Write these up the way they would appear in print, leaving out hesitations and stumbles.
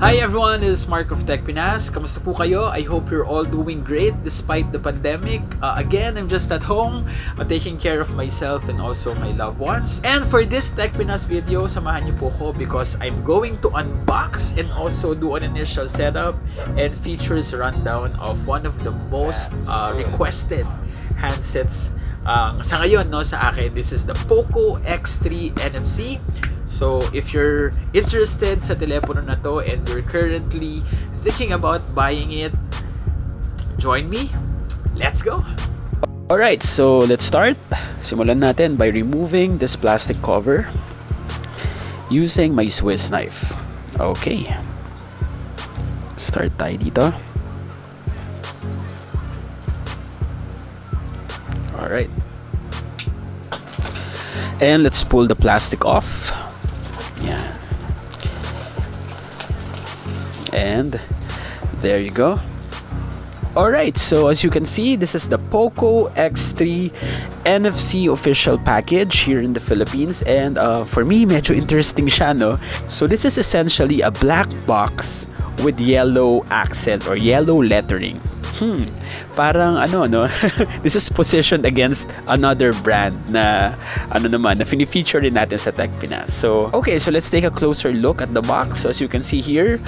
Hi everyone, this is Mark of Tech Pinas. Kamusta po kayo? I hope you're all doing great despite the pandemic. Again, I'm just at home, taking care of myself and also my loved ones. And for this Tech Pinas video, samahan niyo po ko because I'm going to unbox and also do an initial setup and features rundown of one of the most requested handsets sa ngayon, no, sa akin. This is the POCO X3 NFC. So, if you're interested sa telepono na to and you're currently thinking about buying it, join me. Let's go! Alright, so let's start. Simulan natin by removing this plastic cover using my Swiss knife. Okay. Start tayo dito. Alright. And let's pull the plastic off. Yeah. And there you go. Alright, so as you can see, this is the POCO X3 NFC official package here in the Philippines. And for me, medyo interesting siya, no? So this is essentially a black box with yellow accents or yellow lettering. Parang ano, no? This is positioned against another brand na ano naman, na fini-feature din natin sa Tech Pinas. So, okay, so let's take a closer look at the box. So as you can see here,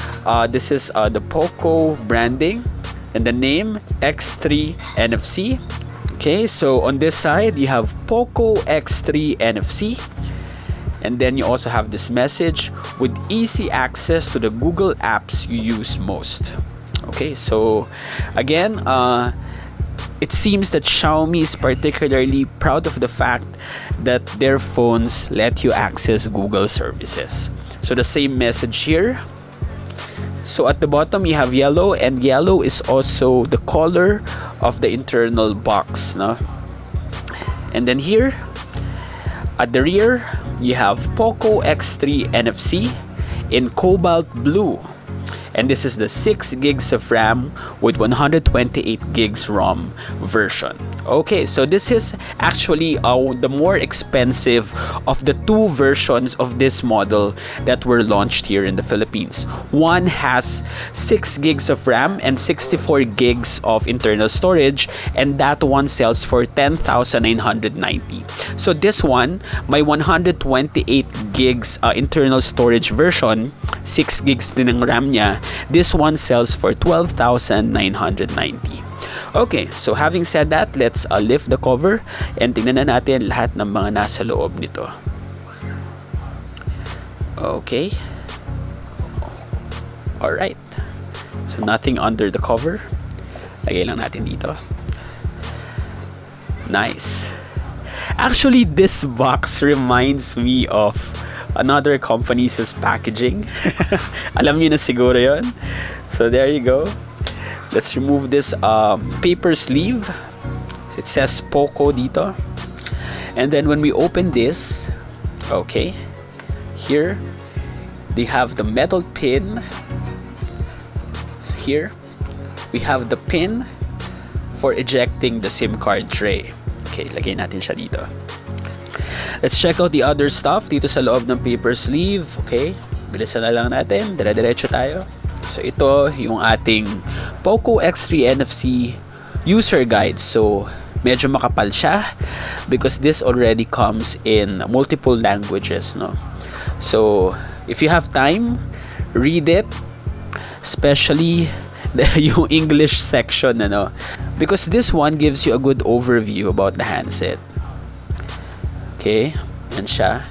this is the POCO branding and the name X3 NFC. Okay, so on this side, you have POCO X3 NFC. And then you also have this message with easy access to the Google apps you use most. Okay, so again, it seems that Xiaomi is particularly proud of the fact that their phones let you access Google services. So the same message here. So at the bottom you have yellow, and yellow is also the color of the internal box, no? And then here at the rear you have POCO X3 NFC in cobalt blue. And this is the 6 gigs of RAM with 128 gigs ROM version. Okay, so this is actually the more expensive of the two versions of this model that were launched here in the Philippines. One has 6 gigs of RAM and 64 gigs of internal storage, and that one sells for 10,990. So this one, my 128 gigs internal storage version, 6 gigs din ng RAM niya, this one sells for 12,990. Okay, so having said that, let's lift the cover and tingnan na natin lahat ng mga nasa loob nito. Okay. Alright. So nothing under the cover. Lagay lang natin dito. Nice. Actually, this box reminds me of another company's packaging. Alam niyo na siguro yon. So there you go. Let's remove this paper sleeve. It says POCO dito. And then when we open this, okay, here they have the metal pin. So here we have the pin for ejecting the SIM card tray. Okay, lagay natin siya dito. Let's check out the other stuff dito sa loob ng paper sleeve. Okay, bilisan na lang natin. Dire-diretso tayo. So ito yung ating POCO X3 NFC user guide. So medyo makapal siya because this already comes in multiple languages, no? So if you have time, read it, especially yung English section, ano? Because this one gives you a good overview about the handset. Okay, yan siya.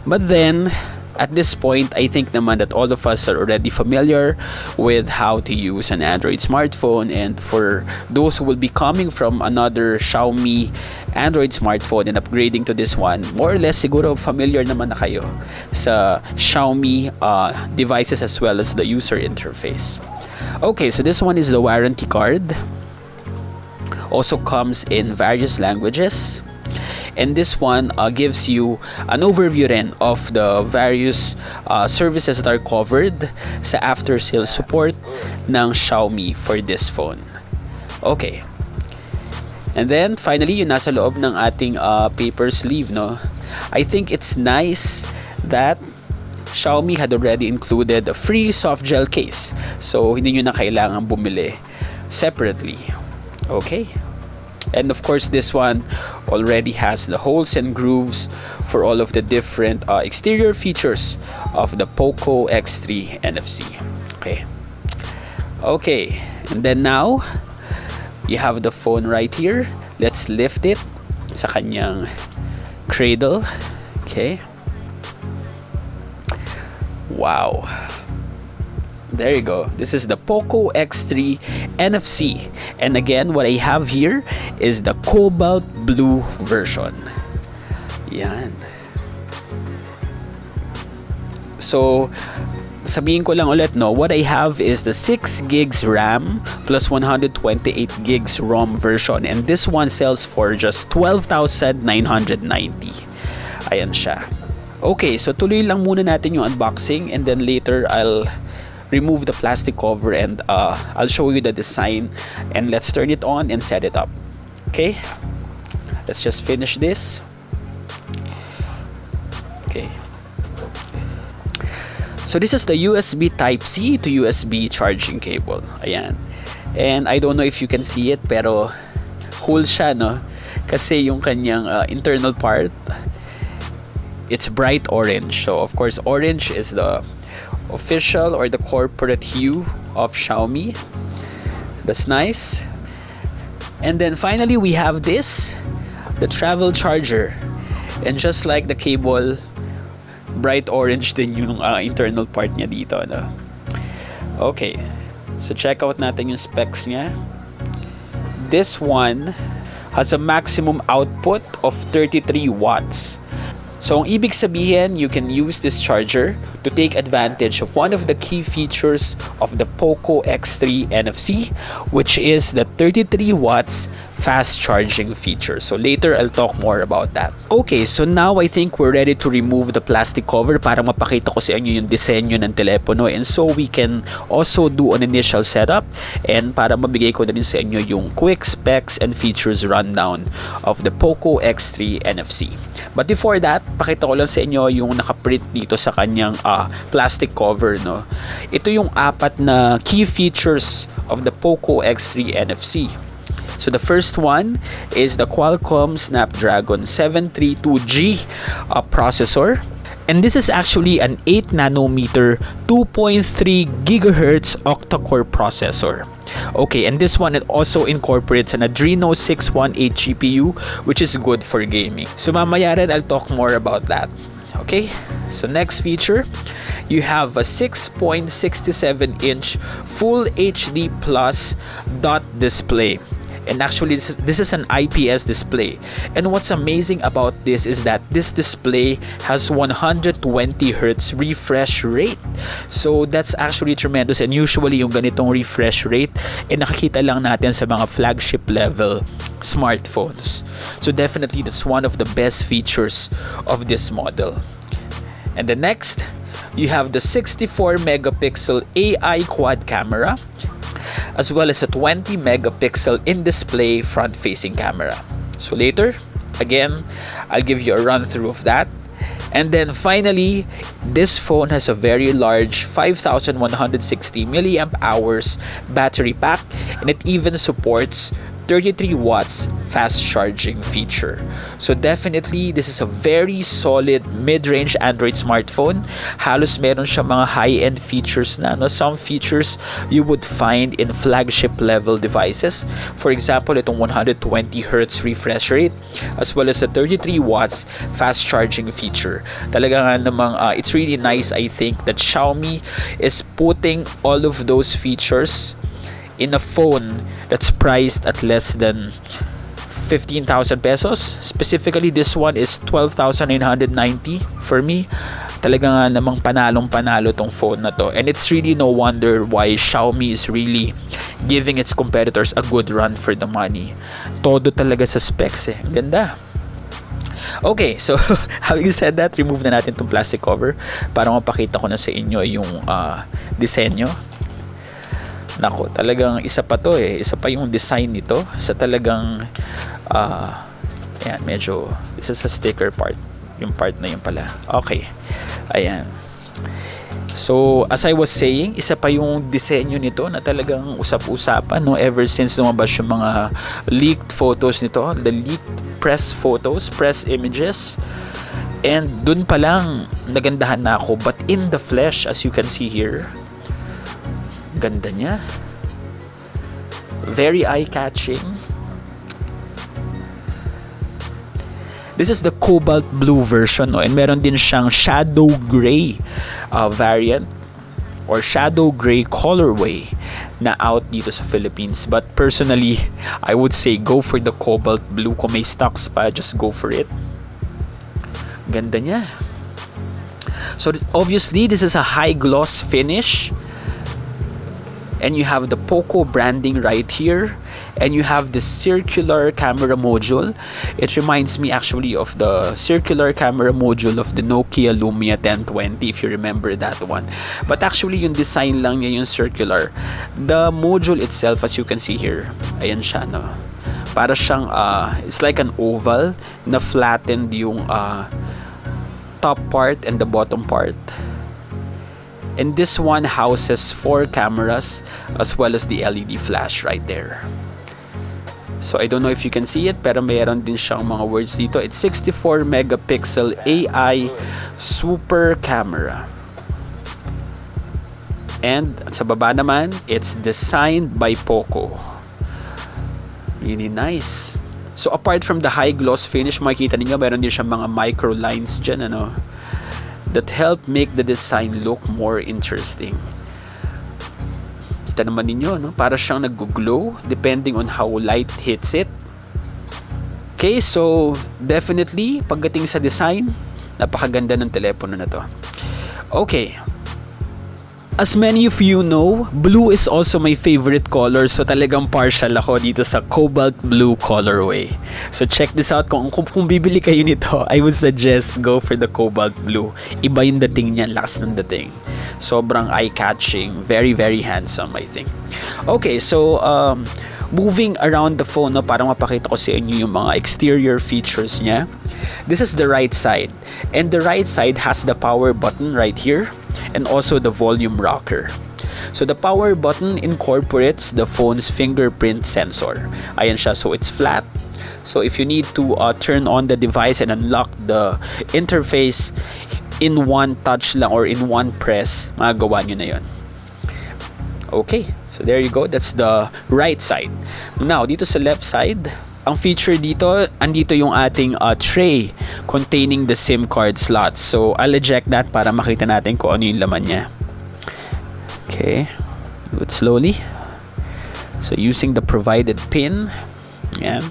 But then at this point, I think naman that all of us are already familiar with how to use an Android smartphone. And for those who will be coming from another Xiaomi Android smartphone and upgrading to this one, more or less siguro familiar naman na kayo sa Xiaomi devices as well as the user interface. Okay, so this one is the warranty card. Also comes in various languages. And this one gives you an overview rin of the various services that are covered sa after-sales support ng Xiaomi for this phone. Okay. And then, finally, yung nasa loob ng ating paper sleeve, no? I think it's nice that Xiaomi had already included a free soft gel case. So, hindi nyo na kailangan bumili separately. Okay? And of course, this one already has the holes and grooves for all of the different exterior features of the POCO X3 NFC. Okay. Okay. And then now, you have the phone right here. Let's lift it sa kanyang cradle. Okay. Wow. There you go. This is the POCO X3 NFC. And again, what I have here is the cobalt blue version. Yan. So, sabihin ko lang ulit, no, what I have is the 6 gigs RAM plus 128 gigs ROM version. And this one sells for just 12,990. Ayan siya. Okay, so tuloy lang muna natin yung unboxing, and then later I'll remove the plastic cover and I'll show you the design, and let's turn it on and set it up. Okay, let's just finish this. Okay, so this is the USB Type-C to USB charging cable. Ayan. And I don't know if you can see it, pero cool siya, no? Kasi yung kanyang internal part, it's bright orange. So of course, orange is the official or the corporate hue of Xiaomi. That's nice. And then finally, we have this, the travel charger. And just like the cable, bright orange din yung internal part niya dito, no? Okay, so check out natin yung specs niya. This one has a maximum output of 33 watts. So, ang ibig sabihin, you can use this charger to take advantage of one of the key features of the POCO X3 NFC, which is the 33 watts fast charging feature. So later, I'll talk more about that. Okay, so now I think we're ready to remove the plastic cover para mapakita ko sa inyo yung disenyo ng telepono, and so we can also do an initial setup and para mabigay ko na rin sa inyo yung quick specs and features rundown of the POCO X3 NFC. But before that, pakita ko lang sa inyo yung nakaprint dito sa kanyang plastic cover, no? Ito yung 4 na key features of the POCO X3 NFC. So the first one is the Qualcomm Snapdragon 732G processor. And this is actually an 8 nanometer 2.3 gigahertz octa-core processor. Okay, and this one, it also incorporates an Adreno 618 GPU, which is good for gaming. So mamaya rin, I'll talk more about that. Okay, so next feature, you have a 6.67-inch Full HD Plus dot display. And actually, this is an IPS display. And what's amazing about this is that this display has 120 Hz refresh rate. So that's actually tremendous. And usually, yung ganitong refresh rate, nakikita lang natin sa mga flagship level smartphones. So definitely, that's one of the best features of this model. And the next, you have the 64 megapixel AI quad camera, as well as a 20 megapixel in-display front-facing camera. So later, again, I'll give you a run-through of that. And then finally, this phone has a very large 5160 milliamp hours battery pack, and it even supports 33 watts fast charging feature. So definitely, this is a very solid mid-range Android smartphone. Halos meron siya mga high-end features na, no? Some features you would find in flagship level devices. For example, itong 120 Hz refresh rate, as well as a 33 watts fast charging feature. Talaga nga namang it's really nice, I think, that Xiaomi is putting all of those features in a phone that's priced at less than 15,000 pesos. Specifically, this one is 12,990 for me. Talaga nga namang panalong-panalo tong phone na to. And it's really no wonder why Xiaomi is really giving its competitors a good run for the money. Todo talaga sa specs, Ang ganda. Okay, so having said that, remove na natin tong plastic cover para mapakita ko na sa inyo yung disenyo. Nako, talagang isa pa to Isa pa yung design nito sa talagang ayan, medyo isa sa sticker part. Yung part na yun pala. Okay. Ayan. So, as I was saying, isa pa yung disenyo nito na talagang usap-usapan, no, ever since lumabas yung mga leaked photos nito, the leaked press photos, press images. And dun pa lang nagandahan na ako, but in the flesh, as you can see here, ganda niya. Very eye-catching. This is the cobalt blue version, no? And meron din siyang shadow gray variant or shadow gray colorway na out dito sa Philippines. But personally, I would say go for the cobalt blue. Kung may stocks pa, just go for it. Ganda niya. So obviously, this is a high gloss finish. And you have the POCO branding right here. And you have the circular camera module. It reminds me actually of the circular camera module of the Nokia Lumia 1020, if you remember that one. But actually, yung design lang niya yung circular. The module itself, as you can see here, ayan siya, no? Para siyang, it's like an oval na flattened yung top part and the bottom part. And this one houses 4 cameras as well as the LED flash right there. So I don't know if you can see it, pero mayroon din siyang mga words dito. It's 64 megapixel AI super camera. And sa baba naman, it's designed by POCO. Really nice. So apart from the high gloss finish, makikita niyo meron din siyang mga micro lines dyan, ano, that help make the design look more interesting. Kita naman ninyo, no? Para siyang nag-glow depending on how light hits it. Okay, so definitely pagdating sa design, napakaganda ng telepono na to. Okay. As many of you know, blue is also my favorite color, so talagang partial ako dito sa cobalt blue colorway. So check this out, kung bibili kayo nito, I would suggest go for the cobalt blue. Iba yung dating niyan, lakas ng dating. Sobrang eye-catching, very very handsome, I think. Okay, so moving around the phone, no, para mapakita ko sa inyo yung mga exterior features niya. This is the right side, and the right side has the power button right here, and also the volume rocker. So the power button incorporates the phone's fingerprint sensor. Ayan siya, so it's flat. So if you need to turn on the device and unlock the interface in one touch lang or in one press, magagawa nyo na yun. Okay, so there you go. That's the right side. Now, dito sa left side, ang feature dito, andito yung ating tray containing the SIM card slots. So, I'll eject that para makita natin kung ano yung laman niya. Okay, do it slowly. So, using the provided pin, yan,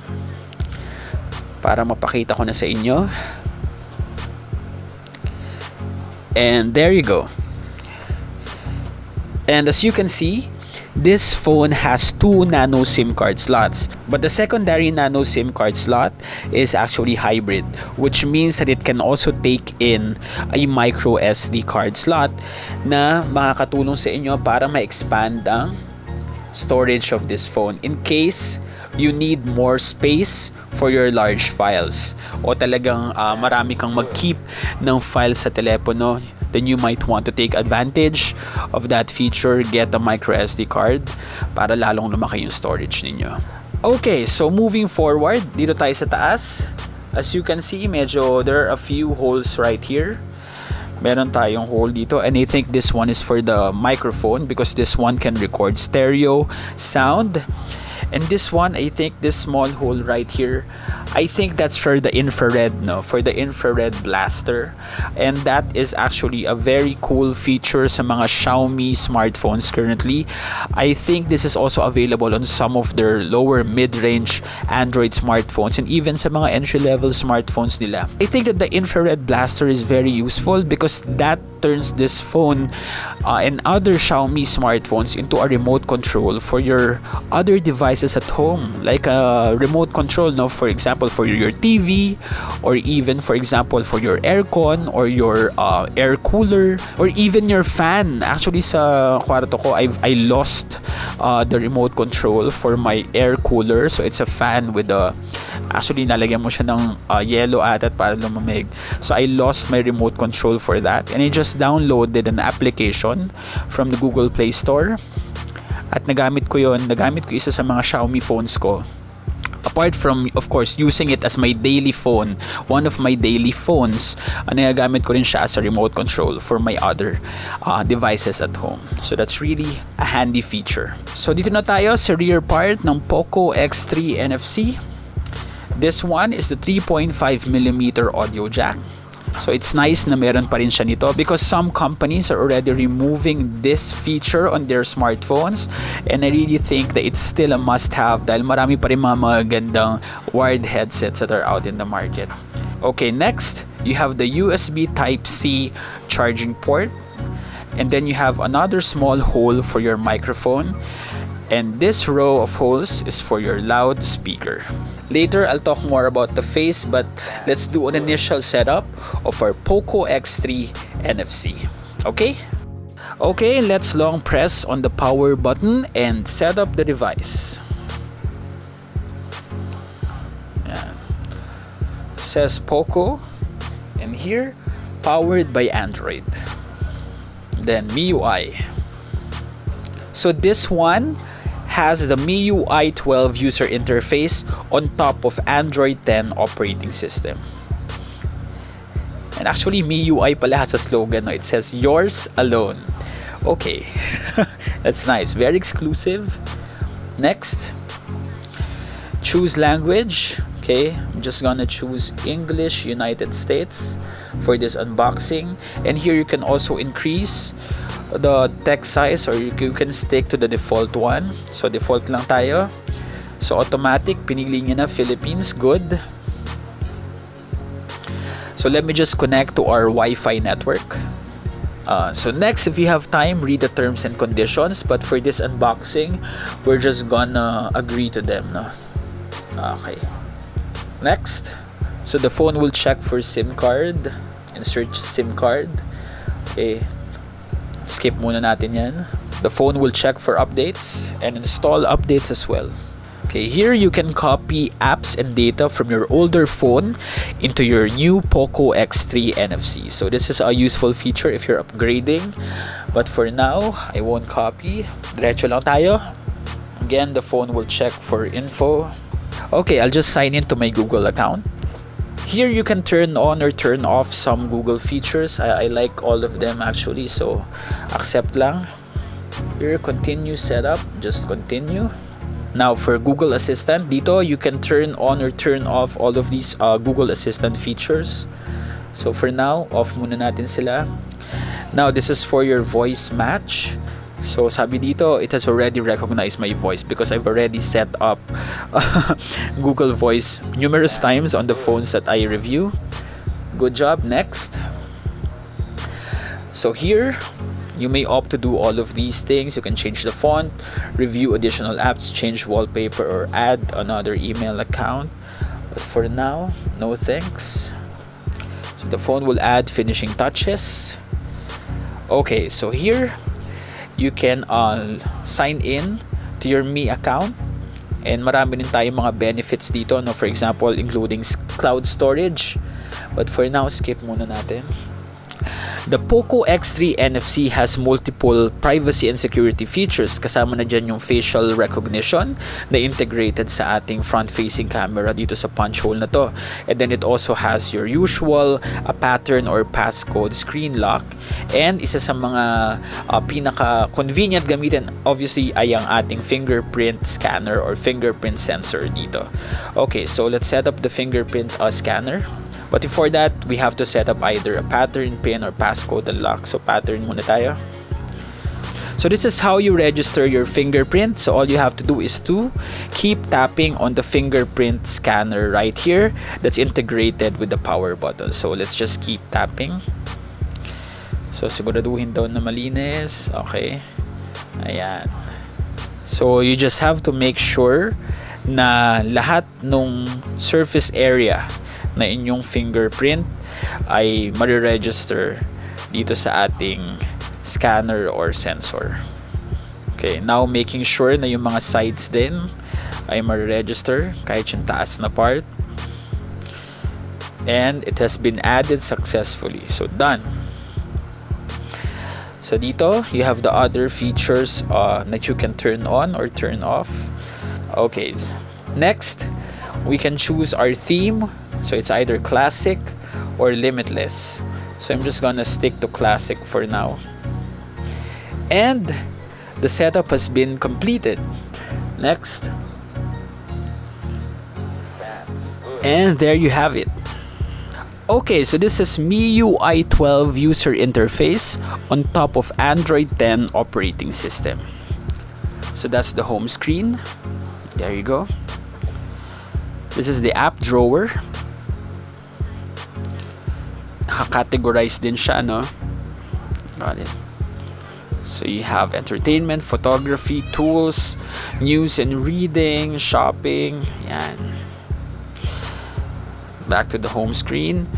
para mapakita ko na sa inyo. And there you go. And as you can see, this phone has 2 nano SIM card slots, but the secondary nano SIM card slot is actually hybrid, which means that it can also take in a micro SD card slot na makakatulong sa inyo para ma-expand ang storage of this phone in case you need more space for your large files o talagang marami kang mag-keep ng files sa telepono. Then you might want to take advantage of that feature, get a micro SD card para lalong lumaki yung storage ninyo. Okay, so moving forward, dito tayo sa taas. As you can see, medyo there are a few holes right here. Meron tayong hole dito, and I think this one is for the microphone because this one can record stereo sound. And this one, I think this small hole right here, I think that's for the infrared, no? For the infrared blaster. And that is actually a very cool feature sa mga Xiaomi smartphones currently. I think this is also available on some of their lower mid-range Android smartphones and even sa mga entry-level smartphones nila. I think that the infrared blaster is very useful because that turns this phone and other Xiaomi smartphones into a remote control for your other devices at home, like a remote control, no, for example for your TV, or even for example for your aircon or your air cooler, or even your fan. Actually sa kwarto ko, I lost the remote control for my air cooler, so it's a fan with a Actually, nalagyan mo siya ng yellow atat para lumamig. So I lost my remote control for that, and I just downloaded an application from the Google Play Store. At nagamit ko isa sa mga Xiaomi phones ko. Apart from, of course, using it as my daily phone, one of my daily phones, nagagamit ko rin siya as a remote control for my other devices at home. So that's really a handy feature. So dito na tayo sa rear part ng POCO X3 NFC. This one is the 3.5mm audio jack. So it's nice na meron pa rin siya nito because some companies are already removing this feature on their smartphones, and I really think that it's still a must-have dahil marami pa rin mga magandang wired headsets that are out in the market. Okay, next, you have the USB Type-C charging port, and then you have another small hole for your microphone, and this row of holes is for your loudspeaker. Later, I'll talk more about the face, but let's do an initial setup of our POCO X3 NFC. Okay? Okay, let's long press on the power button and set up the device. Yan. Says POCO, and here, powered by Android. Then MIUI. So this one has the MIUI 12 user interface on top of Android 10 operating system. And actually, MIUI pala has a slogan, no? It says, yours alone. Okay, that's nice. Very exclusive. Next, choose language. Okay, I'm just gonna choose English United States for this unboxing. And here you can also increase the text size, or you can stick to the default one. So default lang tayo. So automatic, pinili niya na Philippines, good. So let me just connect to our Wi-Fi network. So next, if you have time, read the terms and conditions, but for this unboxing, we're just gonna agree to them, no? Okay. Next, so the phone will check for SIM card. Insert SIM card. Okay. Skip muna natin yan. The phone will check for updates and install updates as well. Okay, here you can copy apps and data from your older phone into your new POCO X3 NFC. So this is a useful feature if you're upgrading. But for now, I won't copy. Diretso lang tayo. Again, the phone will check for info. Okay, I'll just sign in to my Google account. Here you can turn on or turn off some Google features. I like all of them actually, so accept lang. Here, continue setup, just continue. Now for Google Assistant, dito you can turn on or turn off all of these Google Assistant features. So for now, off muna natin sila. Now this is for your voice match. So sabi dito, it has already recognized my voice because I've already set up Google Voice numerous times on the phones that I review. Good job. Next. So here, you may opt to do all of these things. You can change the font, review additional apps, change wallpaper, or add another email account. But for now, no thanks. So the phone will add finishing touches. Okay, so here, you can sign in to your Mi account, and marami din tayong mga benefits dito, no? For example, including cloud storage, but for now, skip muna natin. The POCO X3 NFC has multiple privacy and security features. Kasama na dyan yung facial recognition na integrated sa ating front-facing camera dito sa punch hole na to. And then it also has your usual pattern or passcode screen lock. And isa sa mga pinaka-convenient gamitin, obviously, ay ang ating fingerprint scanner or fingerprint sensor dito. Okay, so let's set up the fingerprint scanner. But before that, we have to set up either a pattern pin or passcode unlock. So pattern muna tayo. So this is how you register your fingerprint. So all you have to do is to keep tapping on the fingerprint scanner right here that's integrated with the power button. So let's just keep tapping. So siguraduhin daw na malinis. Okay. Ayan. So you just have to make sure na lahat nung surface area na inyong fingerprint ay mariregister dito sa ating scanner or sensor. Okay, now making sure na yung mga sides din ay ma-register kahit yung taas na part. And it has been added successfully. So done. So dito, you have the other features that you can turn on or turn off. Okay, next, we can choose our theme. So it's either classic or limitless. So I'm just gonna stick to classic for now. And the setup has been completed. Next. And there you have it. Okay, so this is MIUI 12 user interface on top of Android 10 operating system. So that's the home screen. There you go. This is the app drawer. Naka-categorize din siya, no? Got it. So you have entertainment, photography, tools, news and reading, shopping. Yan. Back to the home screen,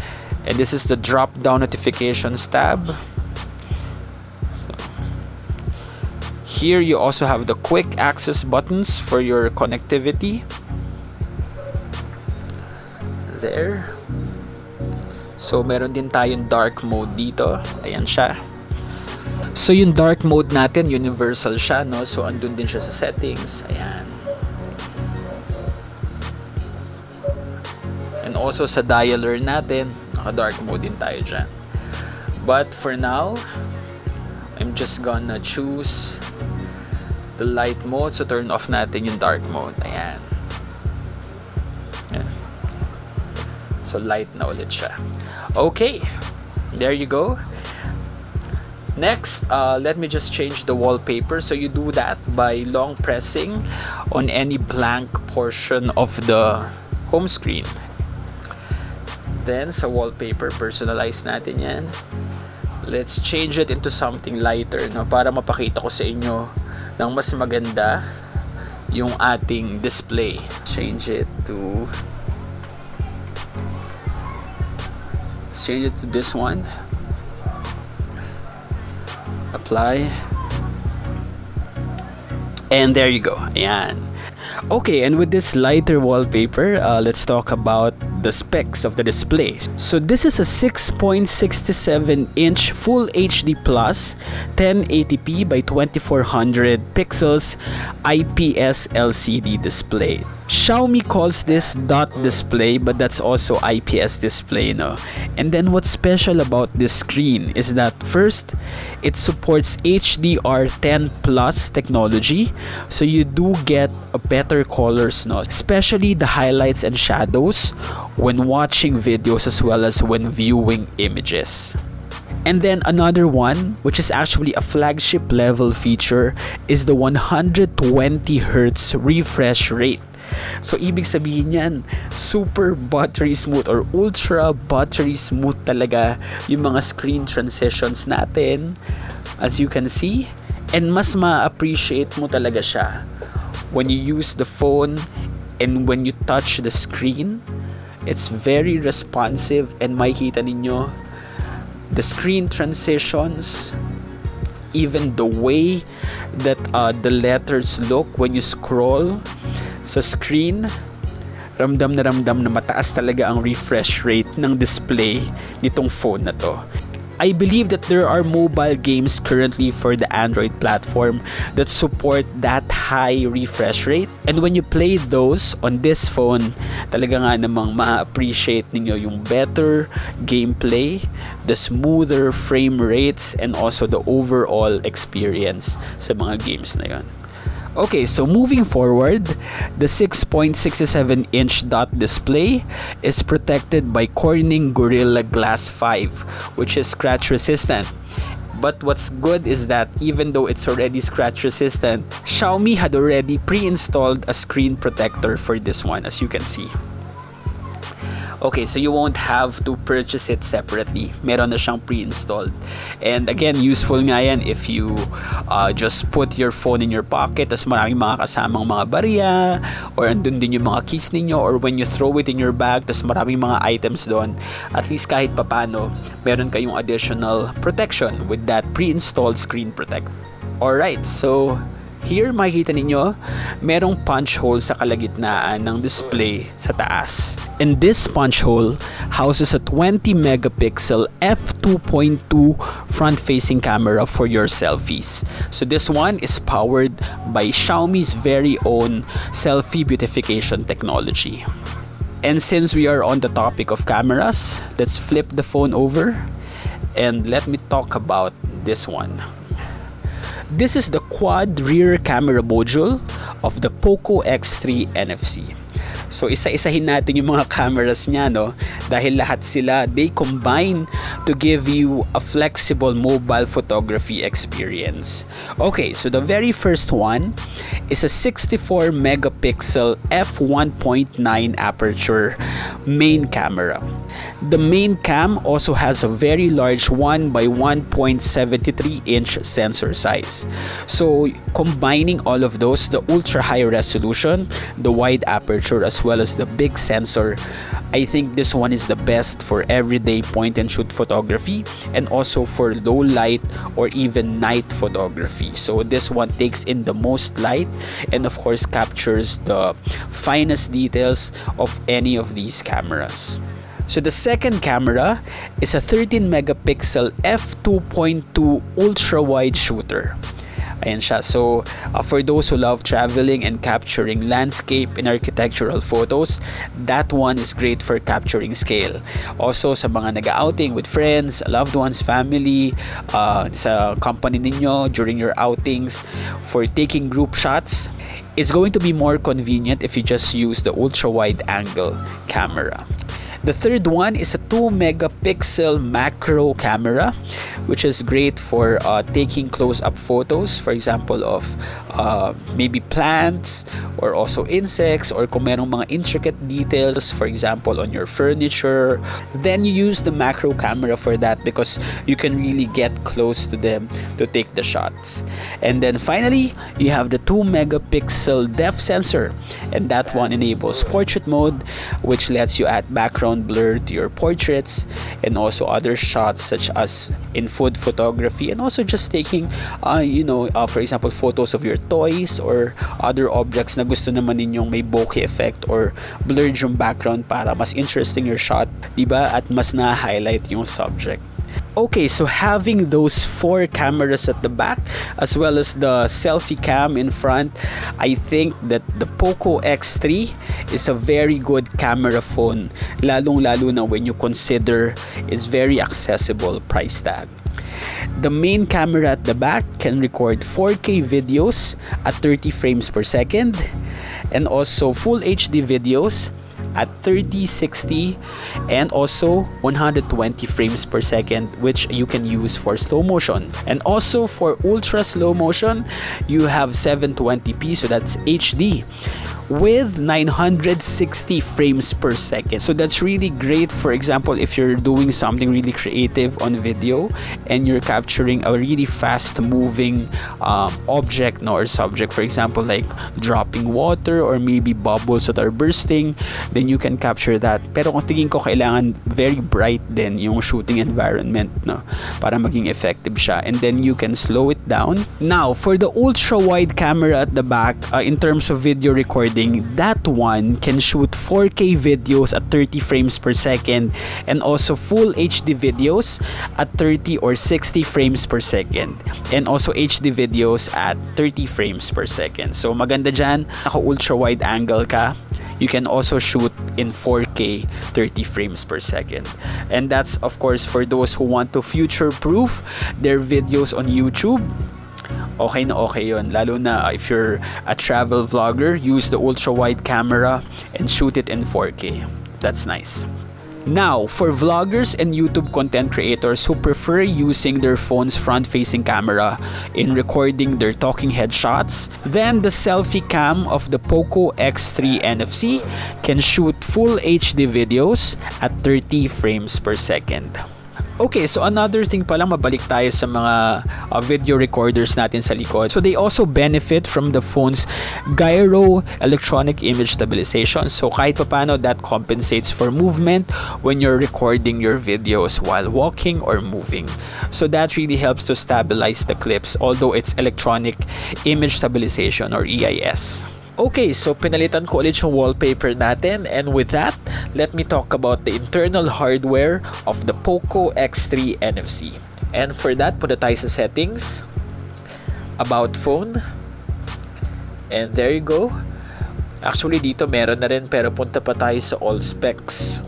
and this is the drop down notifications tab. So here you also have the quick access buttons for your connectivity there. So meron din tayong dark mode dito. Ayan siya. So yung dark mode natin, universal siya, no? So andun din siya sa settings. Ayan. And also sa dialer natin, naka-dark mode din tayo dyan. But for now, I'm just gonna choose the light mode. So turn off natin yung dark mode. Ayan. Ayan. So light na ulit siya. Okay. There you go. Next, let me just change the wallpaper. So you do that by long pressing on any blank portion of the home screen. Then sa wallpaper, personalize natin yan. Let's change it into something lighter, no? Para mapakita ko sa inyo ng mas maganda yung ating display. Change it to this one. Apply. And there you go. Ayan. Okay, and with this lighter wallpaper, let's talk about the specs of the display. So this is a 6.67-inch Full HD Plus 1080p by 2400 pixels IPS LCD display. Xiaomi calls this dot display, but that's also IPS display, no? And then what's special about this screen is that first, it supports HDR10 Plus technology, so you do get a better colors, no? Especially the highlights and shadows when watching videos as well as when viewing images. And then another one, which is actually a flagship level feature, is the 120Hz refresh rate. So ibig sabihin yan, super buttery smooth or ultra buttery smooth talaga yung mga screen transitions natin, as you can see. And mas ma-appreciate mo talaga siya when you use the phone and when you touch the screen. It's very responsive, and makikita ninyo the screen transitions, even the way that the letters look when you scroll sa screen. Ramdam na mataas talaga ang refresh rate ng display nitong phone na to. I believe that there are mobile games currently for the Android platform that support that high refresh rate. And when you play those on this phone, talaga nga namang ma-appreciate ninyo yung better gameplay, the smoother frame rates, and also the overall experience sa mga games na yon. Okay, so moving forward, the 6.67-inch dot display is protected by Corning Gorilla Glass 5, which is scratch resistant. But what's good is that even though it's already scratch resistant, Xiaomi had already pre-installed a screen protector for this one, as you can see. Okay, so you won't have to purchase it separately. Meron na siyang pre-installed. And again, useful nga yan if you just put your phone in your pocket, tas maraming mga kasamang mga barya, or andun din yung mga keys ninyo, or when you throw it in your bag, tas maraming mga items doon. At least kahit papano, meron kayong additional protection with that pre-installed screen protect. Alright, so Here, makikita ninyo, merong punch hole sa kalagitnaan ng display sa taas. And this punch hole houses a 20 megapixel f2.2 front-facing camera for your selfies. So this one is powered by Xiaomi's very own selfie beautification technology. And since we are on the topic of cameras, let's flip the phone over and let me talk about this one. This is the quad rear camera module of the POCO X3 NFC. So isa-isahin natin yung mga cameras niya, no? Dahil lahat sila, they combine to give you a flexible mobile photography experience. Okay, so the very first one is a 64 megapixel f1.9 aperture main camera. The main cam also has a very large 1 by 1.73 inch sensor size. So combining all of those, the ultra high resolution, the wide aperture, as well as the big sensor, I think this one is the best for everyday point and shoot photography and also for low light or even night photography. So this one takes in the most light and of course captures the finest details of any of these cameras. So the second camera is a 13 megapixel f2.2 ultra wide shooter. Ayan siya. So, for those who love traveling and capturing landscape and architectural photos, that one is great for capturing scale. Also, sa mga nag-outing with friends, loved ones, family, sa company ninyo during your outings, for taking group shots, it's going to be more convenient if you just use the ultra-wide angle camera. The third one is a 2 megapixel macro camera, which is great for taking close-up photos, for example, of maybe plants or also insects, or kung merong mga intricate details, for example, on your furniture. Then you use the macro camera for that because you can really get close to them to take the shots. And then finally, you have the 2 megapixel depth sensor, and that one enables portrait mode, which lets you add background blur to your portraits and also other shots such as in food photography, and also just taking for example, photos of your toys or other objects na gusto naman ninyong may bokeh effect or blurred yung background para mas interesting your shot, diba? At mas na-highlight yung subject. Okay, so having those 4 cameras at the back as well as the selfie cam in front, I think that the POCO X3 is a very good camera phone, lalong-lalo na when you consider its very accessible price tag. The main camera at the back can record 4K videos at 30 frames per second and also Full HD videos at 30, 60, and also 120 frames per second, which you can use for slow motion. And also for ultra slow motion, you have 720p, so that's HD, with 960 frames per second. So that's really great, for example, if you're doing something really creative on video and you're capturing a really fast moving object or subject, for example, like dropping water or maybe bubbles that are bursting, then you can capture that. Pero kung tingin ko, kailangan very bright din yung shooting environment, no, para maging effective siya. And then you can slow it down. Now, for the ultra wide camera at the back, in terms of video recording, that one can shoot 4K videos at 30 frames per second and also Full HD videos at 30 or 60 frames per second and also HD videos at 30 frames per second. So maganda dyan, naka ultra wide angle ka, you can also shoot in 4K 30 frames per second. And that's of course for those who want to future-proof their videos on YouTube. Okay na okay yun. Lalo na if you're a travel vlogger, use the ultra-wide camera and shoot it in 4K. That's nice. Now, for vloggers and YouTube content creators who prefer using their phone's front-facing camera in recording their talking head shots, then the selfie cam of the POCO X3 NFC can shoot Full HD videos at 30 frames per second. Okay, so another thing pala, mabalik tayo sa mga video recorders natin sa likod. So they also benefit from the phone's gyro electronic image stabilization. So kahit paano, that compensates for movement when you're recording your videos while walking or moving. So that really helps to stabilize the clips, although it's electronic image stabilization or EIS. Okay, so pinalitan ko ulit yung wallpaper natin, and with that, let me talk about the internal hardware of the POCO X3 NFC. And for that, punta tayo sa settings, about phone, and there you go. Actually, dito meron na rin, pero punta pa tayo sa all specs.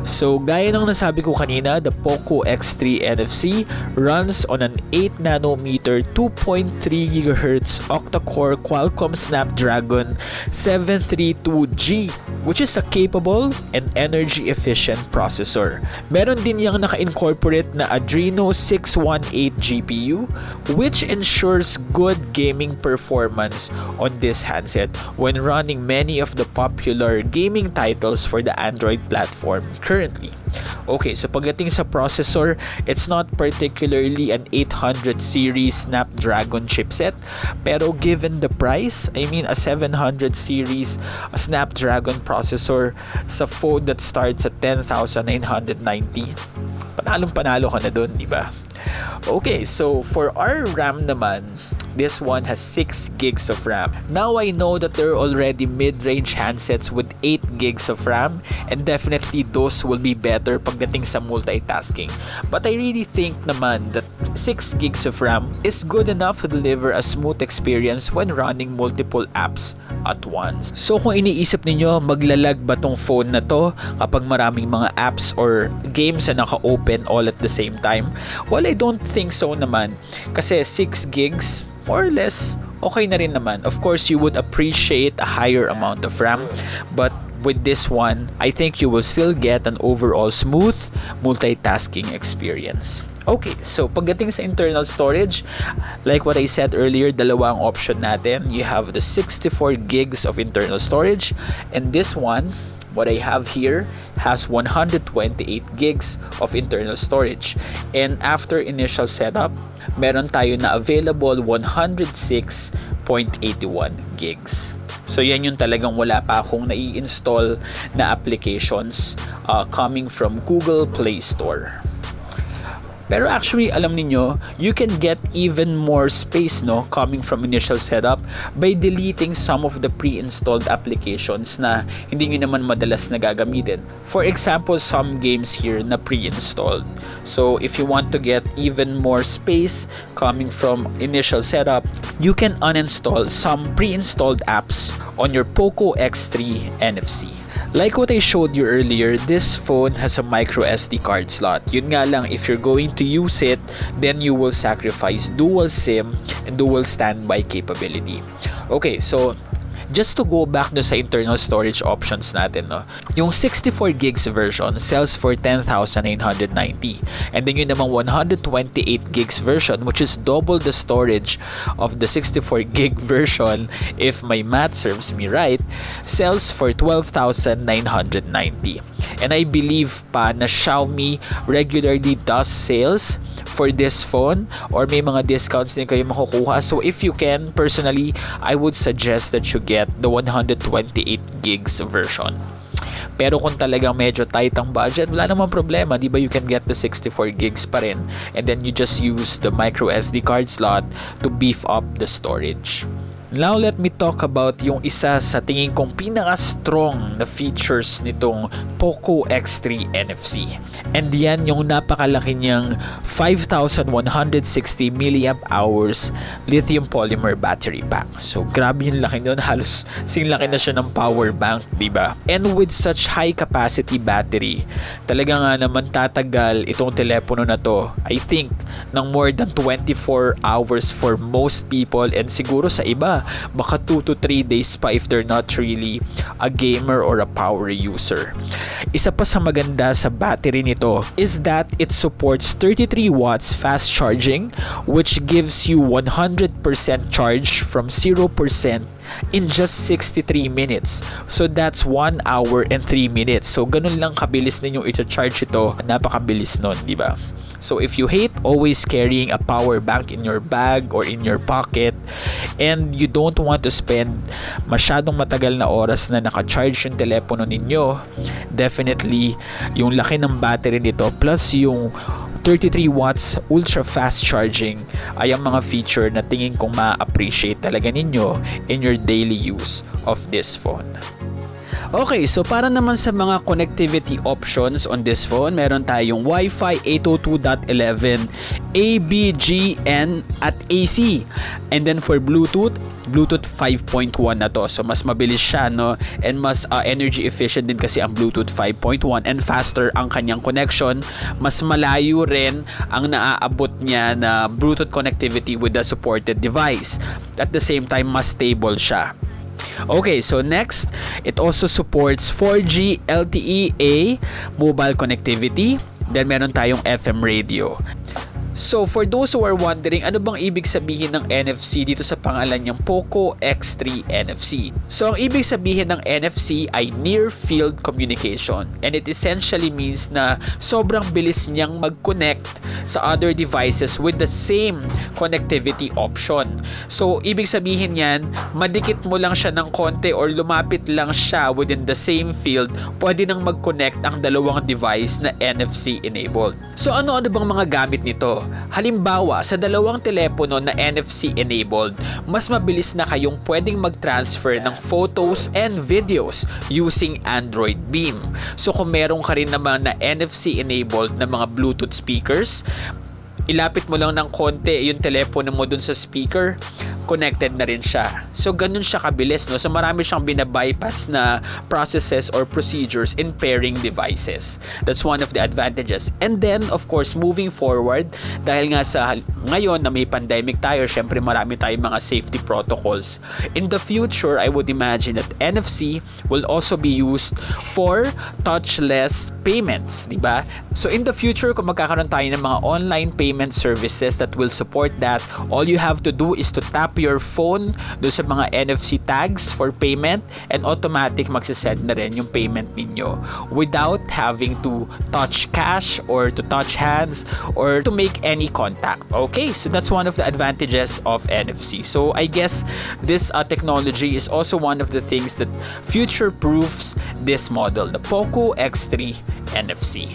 So, gaya ng nasabi ko kanina, the POCO X3 NFC runs on an 8nm 2.3GHz octa-core Qualcomm Snapdragon 732G, which is a capable and energy-efficient processor. Meron din yung naka-incorporate na Adreno 618 GPU, which ensures good gaming performance on this handset when running many of the popular gaming titles for the Android platform currently. Okay, so pagdating sa processor, it's not particularly an 800 series Snapdragon chipset, pero given the price, I mean a 700 series Snapdragon processor sa phone that starts at 10,990, panalong-panalo ka na dun, di ba? Okay, so for our RAM naman, this one has 6 gigs of RAM. Now I know that there are already mid-range handsets with 8 gigs of RAM, and definitely those will be better pagdating sa multitasking. But I really think naman that 6 gigs of RAM is good enough to deliver a smooth experience when running multiple apps at once. So kung iniisip ninyo, maglalag ba tong phone na to kapag maraming mga apps or games na naka-open all at the same time? Well, I don't think so naman. Kasi 6 gigs, more or less, okay na rin naman. Of course, you would appreciate a higher amount of RAM, but with this one, I think you will still get an overall smooth multitasking experience. Okay, so pagdating sa internal storage, like what I said earlier, dalawang option natin. You have the 64 gigs of internal storage, and this one, what I have here, has 128 gigs of internal storage. And after initial setup, meron tayo na available 106.81 gigs. So yan yung talagang wala pa akong nai-install na applications coming from Google Play Store. Pero actually, alam niyo, you can get even more space, no, coming from initial setup by deleting some of the pre-installed applications na hindi niyo naman madalas na gagamitin. For example, some games here na pre-installed. So if you want to get even more space coming from initial setup, you can uninstall some pre-installed apps on your POCO X3 NFC. Like what I showed you earlier, this phone has a micro SD card slot. Yun nga lang, if you're going to use it, then you will sacrifice dual SIM and dual standby capability. Okay, so just to go back no sa internal storage options natin, no, yung 64 gigs version sells for 10,990, and then yung namang 128 gigs version, which is double the storage of the 64 gig version, if my math serves me right, sells for 12,990. And I believe pa na Xiaomi regularly does sales for this phone, or may mga discounts din kayo makukuha. So if you can, personally, I would suggest that you get the 128 gigs version. Pero kung talagang medyo tight ang budget, wala namang problema, di ba? You can get the 64 gigs pa rin, and then you just use the micro SD card slot to beef up the storage. Now, let me talk about yung isa sa tingin kong pinaka-strong na features nitong POCO X3 NFC. And yan yung napakalaki niyang 5,160 mAh lithium polymer battery pack. So, grabe yung laki nun. Halos singlaki na siya ng power bank, diba? And with such high capacity battery, talaga nga naman tatagal itong telepono na to, I think, ng more than 24 hours for most people, and siguro sa iba, baka 2 to 3 days pa if they're not really a gamer or a power user. Isa pa sa maganda sa battery nito is that it supports 33 watts fast charging, which gives you 100% charge from 0% in just 63 minutes. So that's 1 hour and 3 minutes. So ganun lang kabilis ninyong i-charge ito. Napakabilis nun, di ba? So if you hate always carrying a power bank in your bag or in your pocket, and you don't want to spend masyadong matagal na oras na naka-charge yung telepono ninyo, definitely yung laki ng battery nito plus yung 33 watts ultra fast charging ay ang mga feature na tingin kong ma-appreciate talaga ninyo in your daily use of this phone. Okay, so para naman sa mga connectivity options on this phone, meron tayong Wi-Fi 802.11, ABGN at AC. And then for Bluetooth 5.1 na to. So mas mabilis siya, no? And mas energy efficient din kasi ang Bluetooth 5.1 and faster ang kanyang connection. Mas malayo rin ang naaabot niya na Bluetooth connectivity with the supported device. At the same time, mas stable siya. Okay, so next, it also supports 4G LTE-A mobile connectivity. Then meron tayong FM radio. So for those who are wondering, ano bang ibig sabihin ng NFC dito sa pangalan niyang POCO X3 NFC? So ang ibig sabihin ng NFC ay Near Field Communication, and it essentially means na sobrang bilis niyang mag-connect sa other devices with the same connectivity option. So ibig sabihin yan, madikit mo lang siya ng konti or lumapit lang siya within the same field, pwede nang mag-connect ang dalawang device na NFC enabled. So ano-ano bang mga gamit nito? Halimbawa, sa dalawang telepono na NFC enabled, mas mabilis na kayong pwedeng mag-transfer ng photos and videos using Android Beam. So kung meron ka rin naman na NFC enabled na mga Bluetooth speakers, ilapit mo lang ng konti yung telepono mo dun sa speaker, connected na rin siya. So ganun siya kabilis, no? So marami siyang binabypass na processes or procedures in pairing devices. That's one of the advantages. And then of course, moving forward, dahil nga sa ngayon na may pandemic tayo, syempre marami tayong mga safety protocols. In the future, I would imagine that NFC will also be used for touchless payments, di ba? So in the future, kung magkakaroon tayo ng mga online payment services that will support that, all you have to do is to tap your phone do sa mga NFC tags for payment, and automatic magsisend na rin yung payment ninyo without having to touch cash or to touch hands or to make any contact. Okay, so that's one of the advantages of NFC. So I guess this technology is also one of the things that future-proofs this model, the POCO X3 NFC.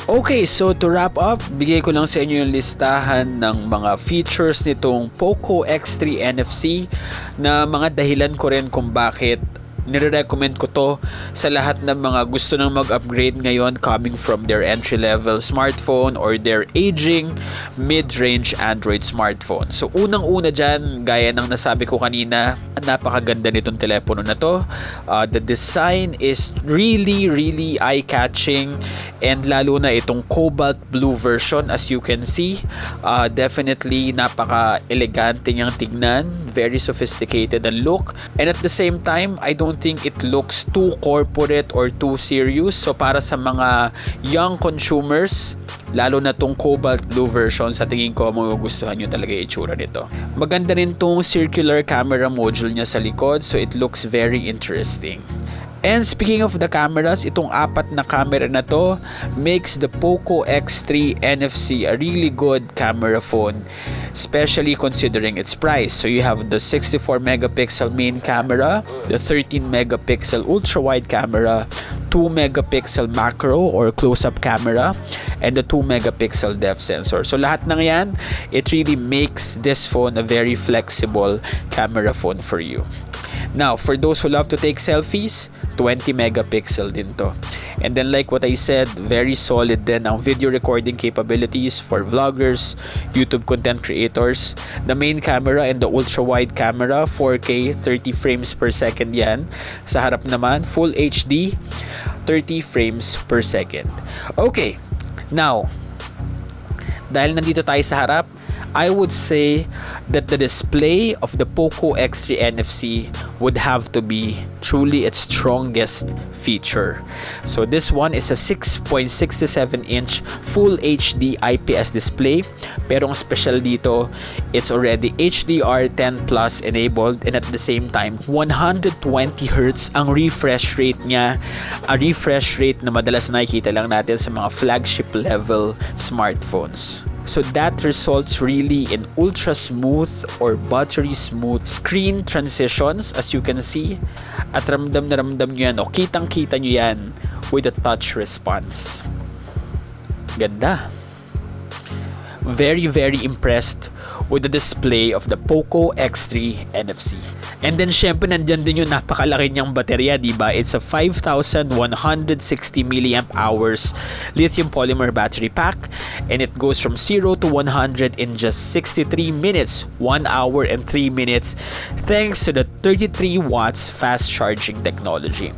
Okay, so to wrap up, bigay ko lang sa inyo yung listahan ng mga features nitong POCO X3 NFC na mga dahilan ko rin kung bakit nire-recommend ko to sa lahat ng mga gusto nang mag-upgrade ngayon coming from their entry-level smartphone or their aging mid-range Android smartphone. So unang-una dyan, gaya ng nasabi ko kanina, napakaganda nitong telepono na to. The design is really eye-catching, and lalo na itong cobalt blue version, as you can see, definitely napaka-elegante niyang tignan, very sophisticated ang look, and at the same time, I don't think it looks too corporate or too serious. So para sa mga young consumers, lalo na tong cobalt blue version, sa tingin ko magugustuhan nyo talaga yung itsura nito. Maganda rin tong circular camera module niya sa likod, so it looks very interesting. And speaking of the cameras, itong apat na camera na to makes the POCO X3 NFC a really good camera phone, especially considering its price. So you have the 64 megapixel main camera, the 13 megapixel ultra wide camera, 2 megapixel macro or close-up camera, and the 2 megapixel depth sensor. So lahat ng yan, it really makes this phone a very flexible camera phone for you. Now, for those who love to take selfies, 20 megapixel din to. And then like what I said, very solid din ang video recording capabilities for vloggers, YouTube content creators. The main camera and the ultra wide camera, 4K, 30 frames per second yan. Sa harap naman, full HD, 30 frames per second. Okay, now, dahil nandito tayo sa harap, I would say that the display of the POCO X3 NFC would have to be truly its strongest feature. So this one is a 6.67-inch Full HD IPS display, pero ang special dito, it's already HDR10 Plus enabled, and at the same time 120 Hz ang refresh rate niya, a refresh rate na madalas nakikita lang natin sa mga flagship level smartphones. So that results really in ultra smooth or buttery smooth screen transitions, as you can see. At ramdam na ramdam nyo yan, o kitang-kita nyo yan with the touch response. Ganda. Very, very impressed with the display of the POCO X3 NFC. And then syempre nandyan din yung napakalaki niyang baterya, diba? It's a 5,160 mAh lithium polymer battery pack, and it goes from 0 to 100 in just 63 minutes, 1 hour and 3 minutes, thanks to the 33 watts fast charging technology.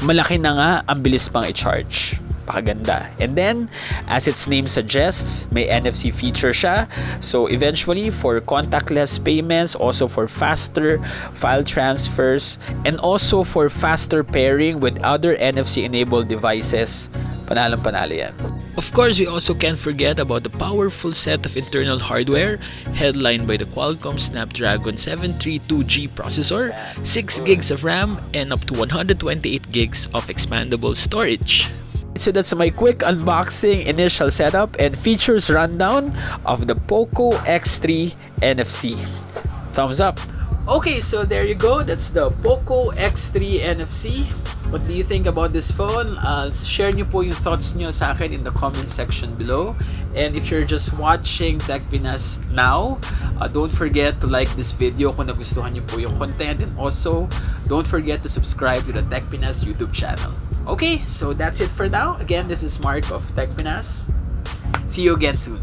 Malaki na nga, ang bilis pang i-charge. Pakaganda. And then, as its name suggests, may NFC feature siya. So eventually, for contactless payments, also for faster file transfers, and also for faster pairing with other NFC-enabled devices, panalang-panalo yan. Of course, we also can't forget about the powerful set of internal hardware headlined by the Qualcomm Snapdragon 732G processor, 6 gigs of RAM, and up to 128 gigs of expandable storage. So that's my quick unboxing, initial setup, and features rundown of the POCO X3 NFC. Thumbs up. Okay, so there you go. That's the POCO X3 NFC. What do you think about this phone? Share nyo po yung thoughts nyo sa akin in the comment section below. And if you're just watching Tech Pinas now, don't forget to like this video kung nagustuhan nyo po yung content. And also, don't forget to subscribe to the Tech Pinas YouTube channel. Okay, so that's it for now. Again, this is Mark of Tech Pinas. See you again soon.